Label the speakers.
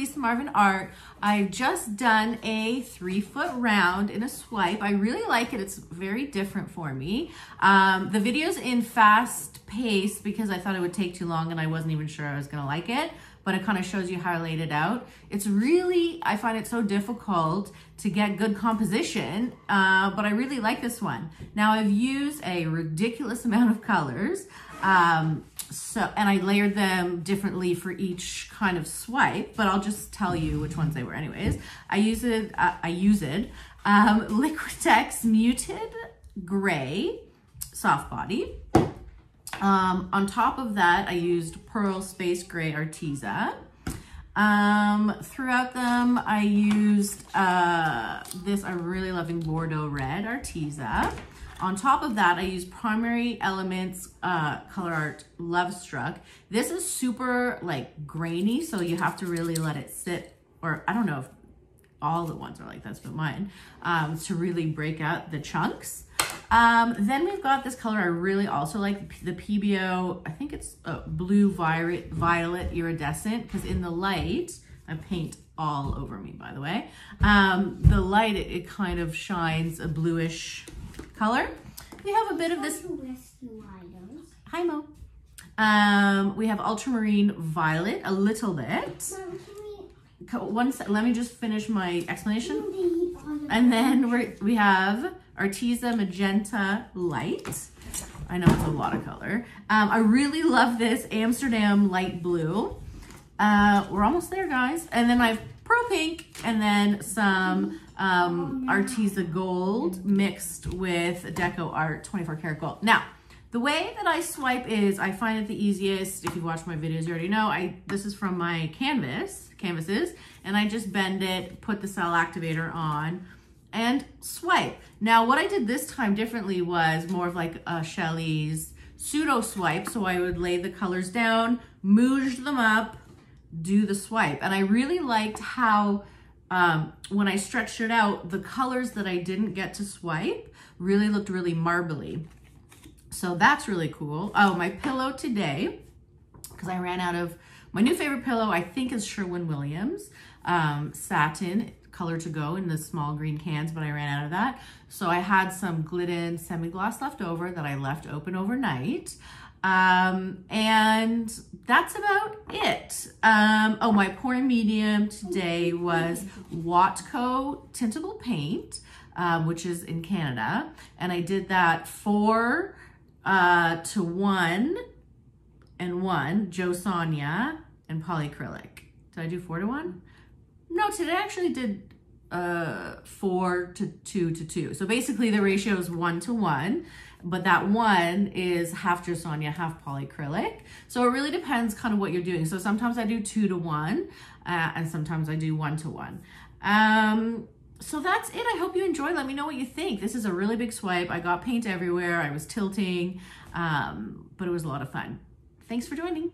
Speaker 1: Lisa Marvin Art. I've just done a 3-foot round in a swipe. I really like it. It's very different for me. The video's in fast pace because I thought it would take too long and I wasn't even sure I was gonna like it, but it kind of shows you how I laid it out. It's really, I find it so difficult to get good composition, but I really like this one. Now I've used a ridiculous amount of colors, and I layered them differently for each kind of swipe, but I'll just tell you which ones they were anyways. I used Liquitex Muted Gray Soft Body. On top of that, I used Pearl Space Gray Arteza. Throughout them, I used this, I'm really loving Bordeaux Red Arteza. On top of that, I used Primary Elements Color Art Love Struck. This is super like grainy, so you have to really let it sit, or I don't know if all the ones are like this, but mine, to really break out the chunks. Then we've got this color I really also like, the PBO, I think it's Blue Violet Iridescent, because in the light, I paint all over me, by the way. The light, it kind of shines a bluish color. We have a bit of this. Hi, Mo. We have Ultramarine Violet, a little bit. Let me just finish my explanation. And then we have Arteza Magenta Light. I know it's a lot of color. I really love this Amsterdam Light Blue. We're almost there, guys. And then I have Pearl Pink, and then some Arteza Gold mixed with Deco Art 24 karat gold. Now, the way that I swipe is, I find it the easiest. If you've watched my videos, you already know, this is from my canvases, and I just bend it, put the cell activator on, and swipe. Now, what I did this time differently was more of like a Shelley's pseudo swipe. So I would lay the colors down, mooged them up, do the swipe. And I really liked how, when I stretched it out, the colors that I didn't get to swipe really looked really marbly. So that's really cool. Oh, my pillow today, because I ran out of, my new favorite pillow, I think, is Sherwin-Williams satin, color to go in the small green cans, but I ran out of that. So I had some Glidden semi-gloss left over that I left open overnight. And that's about it. Oh, my pouring medium today was Watco Tintable Paint, which is in Canada. And I did that 4 to 1 and 1, Joe Sonia and polyacrylic. Did I do 4 to 1? No, today I actually did 4 to 2 to 2. So basically the ratio is 1 to 1, but that 1 is half Joe Sonia, half polyacrylic. So it really depends kind of what you're doing. So sometimes I do 2 to 1, and sometimes I do 1 to 1. So that's it. I hope you enjoyed. Let me know what you think. This is a really big swipe. I got paint everywhere. I was tilting, but it was a lot of fun. Thanks for joining.